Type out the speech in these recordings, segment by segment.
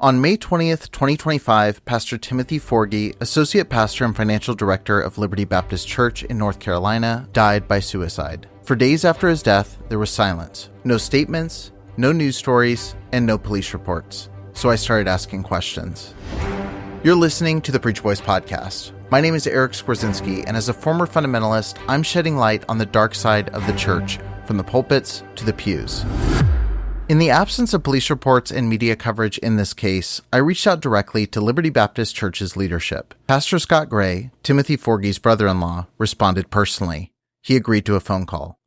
On May 20th, 2025, Pastor Timothy Forgy, Associate Pastor and Financial Director of Longview Baptist Church in North Carolina, died by suicide. For days after his death, there was silence. No statements, no news stories, and no police reports. So I started asking questions. You're listening to the Preach Boys podcast. My name is Eric Skwarczynski, and as a former fundamentalist, I'm shedding light on the dark side of the church, from the pulpits to the pews. In the absence of police reports and media coverage in this case, I reached out directly to Longview Baptist Church's leadership. Pastor Scott Gray, Timothy Forgy's brother-in-law, responded personally. He agreed to a phone call.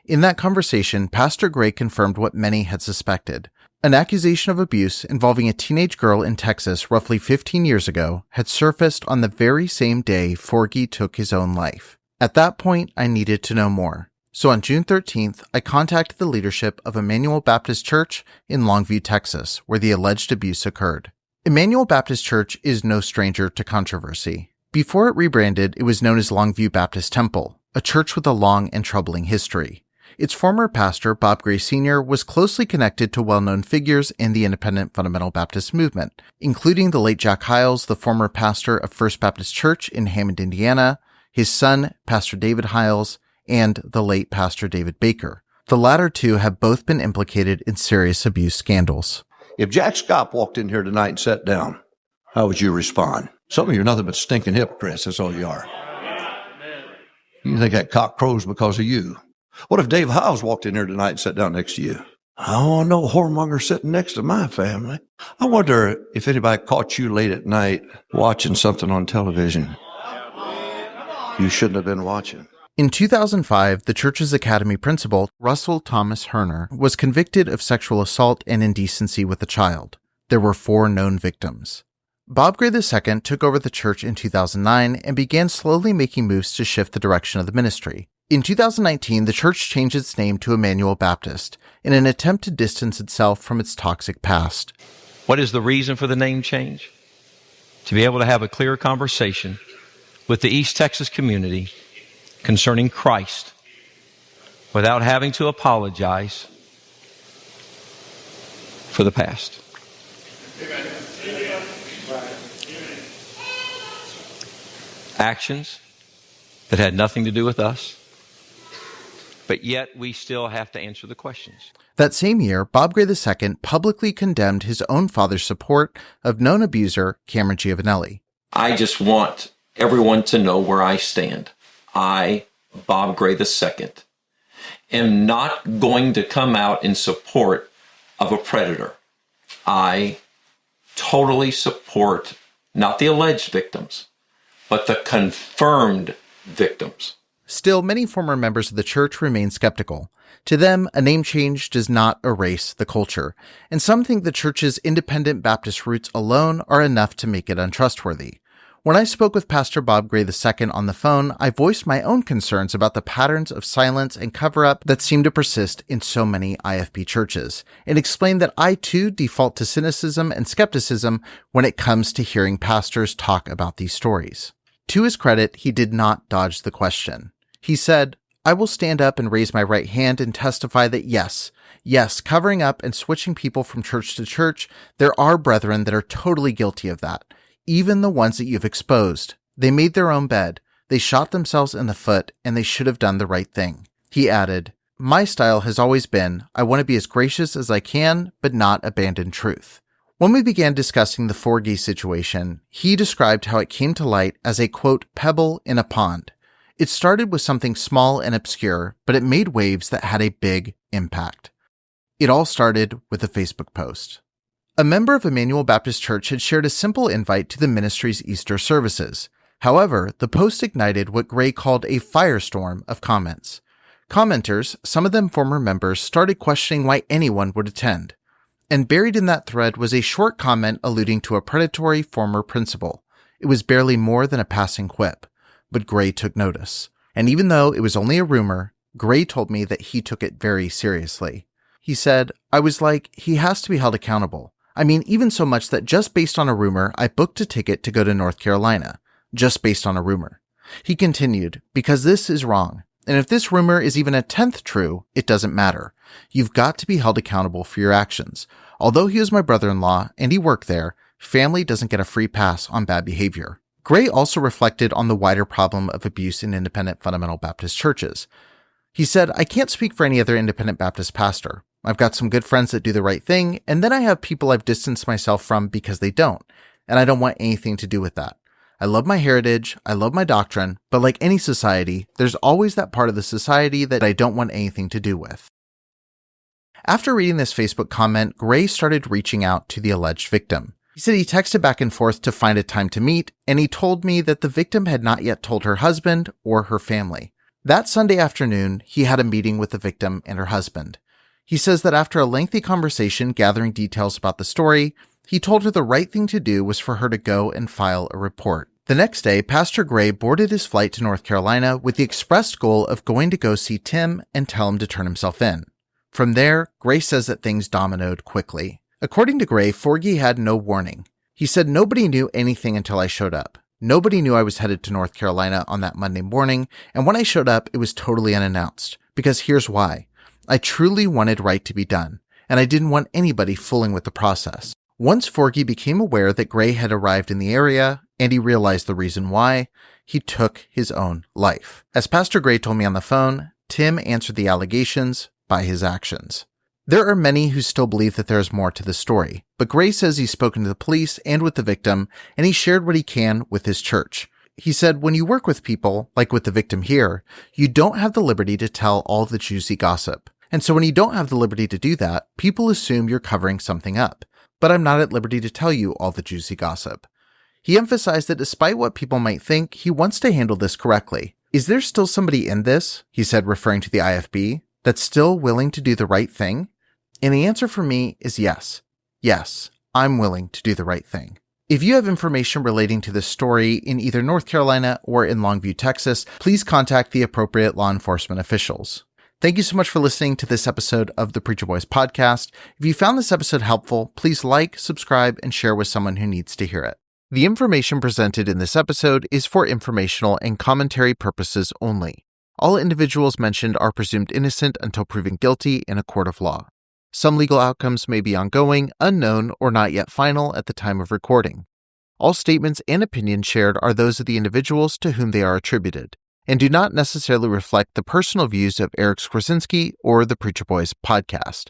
In that conversation, Pastor Gray confirmed what many had suspected. An accusation of abuse involving a teenage girl in Texas roughly 15 years ago had surfaced on the very same day Forgy took his own life. At that point, I needed to know more. So on June 13th, I contacted the leadership of Emmanuel Baptist Church in Longview, Texas, where the alleged abuse occurred. Emmanuel Baptist Church is no stranger to controversy. Before it rebranded, it was known as Longview Baptist Temple, a church with a long and troubling history. Its former pastor, Bob Gray Sr., was closely connected to well-known figures in the independent fundamental Baptist movement, including the late Jack Hyles, the former pastor of First Baptist Church in Hammond, Indiana, his son, Pastor David Hyles, and the late Pastor David Baker. The latter two have both been implicated in serious abuse scandals. If Jack Scott walked in here tonight and sat down, how would you respond? Some of you are nothing but stinking hypocrites, that's all you are. You think that cock crows because of you. What if Dave Hyles walked in here tonight and sat down next to you? I don't want no whoremonger sitting next to my family. I wonder if anybody caught you late at night watching something on television you shouldn't have been watching. In 2005, the church's academy principal, Russell Thomas Herner, was convicted of sexual assault and indecency with a child. There were 4 known victims. Bob Gray II took over the church in 2009 and began slowly making moves to shift the direction of the ministry. In 2019, the church changed its name to Emmanuel Baptist in an attempt to distance itself from its toxic past. What is the reason for the name change? To be able to have a clear conversation with the East Texas community concerning Christ without having to apologize for the past. Actions that had nothing to do with us, but yet we still have to answer the questions. That same year, Bob Gray II publicly condemned his own father's support of known abuser Cameron Giovanelli. I just want everyone to know where I stand. I, Bob Gray II, am not going to come out in support of a predator. I totally support not the alleged victims, but the confirmed victims. Still, many former members of the church remain skeptical. To them, a name change does not erase the culture, and some think the church's independent Baptist roots alone are enough to make it untrustworthy. When I spoke with Pastor Bob Gray II on the phone, I voiced my own concerns about the patterns of silence and cover-up that seem to persist in so many IFB churches, and explained that I too default to cynicism and skepticism when it comes to hearing pastors talk about these stories. To his credit, he did not dodge the question. He said, "I will stand up and raise my right hand and testify that yes, covering up and switching people from church to church, there are brethren that are totally guilty of that. Even the ones that you've exposed. They made their own bed, they shot themselves in the foot, and they should have done the right thing." He added, "My style has always been, I want to be as gracious as I can, but not abandon truth." When we began discussing the Forgy situation, he described how it came to light as a, quote, pebble in a pond. It started with something small and obscure, but it made waves that had a big impact. It all started with a Facebook post. A member of Emmanuel Baptist Church had shared a simple invite to the ministry's Easter services. However, the post ignited what Gray called a firestorm of comments. Commenters, some of them former members, started questioning why anyone would attend. And buried in that thread was a short comment alluding to a predatory former principal. It was barely more than a passing quip, but Gray took notice. And even though it was only a rumor, Gray told me that he took it very seriously. He said, "I was like, he has to be held accountable. I mean, even so much that just based on a rumor, I booked a ticket to go to North Carolina. Just based on a rumor." He continued, "Because this is wrong. And if this rumor is even a 10th true, it doesn't matter. You've got to be held accountable for your actions. Although he was my brother-in-law and he worked there, family doesn't get a free pass on bad behavior. Gray also reflected on the wider problem of abuse in independent fundamental Baptist churches. He said, I can't speak for any other independent Baptist pastor. I've got some good friends that do the right thing, and then I have people I've distanced myself from because they don't, and I don't want anything to do with that. I love my heritage, I love my doctrine, but like any society, there's always that part of the society that I don't want anything to do with. After reading this Facebook comment, Gray started reaching out to the alleged victim. He said he texted back and forth to find a time to meet, and he told me that the victim had not yet told her husband or her family. That Sunday afternoon, he had a meeting with the victim and her husband. He says that after a lengthy conversation gathering details about the story, he told her the right thing to do was for her to go and file a report. The next day, Pastor Gray boarded his flight to North Carolina with the expressed goal of going to go see Tim and tell him to turn himself in. From there, Gray says that things dominoed quickly. According to Gray, Forgy had no warning. He said nobody knew anything until I showed up. Nobody knew I was headed to North Carolina on that Monday morning, and when I showed up, it was totally unannounced. Because here's why. I truly wanted right to be done, and I didn't want anybody fooling with the process. Once Forgy became aware that Gray had arrived in the area, and he realized the reason why, he took his own life. As Pastor Gray told me on the phone, Tim answered the allegations by his actions. There are many who still believe that there is more to the story, but Gray says he's spoken to the police and with the victim, and he shared what he can with his church. He said, when you work with people, like with the victim here, you don't have the liberty to tell all the juicy gossip. And so when you don't have the liberty to do that, people assume you're covering something up. But I'm not at liberty to tell you all the juicy gossip. He emphasized that despite what people might think, he wants to handle this correctly. Is there still somebody in this, he said, referring to the IFB, that's still willing to do the right thing? And the answer for me is yes. Yes, I'm willing to do the right thing. If you have information relating to this story in either North Carolina or in Longview, Texas, please contact the appropriate law enforcement officials. Thank you so much for listening to this episode of the Preacher Boys podcast. If you found this episode helpful, please like, subscribe, and share with someone who needs to hear it. The information presented in this episode is for informational and commentary purposes only. All individuals mentioned are presumed innocent until proven guilty in a court of law. Some legal outcomes may be ongoing, unknown, or not yet final at the time of recording. All statements and opinions shared are those of the individuals to whom they are attributed, and do not necessarily reflect the personal views of Eric Skwarczynski or the Preacher Boys podcast.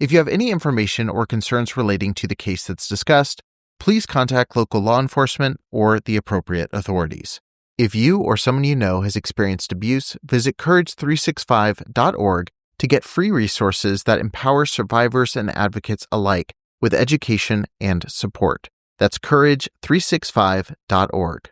If you have any information or concerns relating to the case that's discussed, please contact local law enforcement or the appropriate authorities. If you or someone you know has experienced abuse, visit courage365.org to get free resources that empower survivors and advocates alike with education and support. That's courage365.org.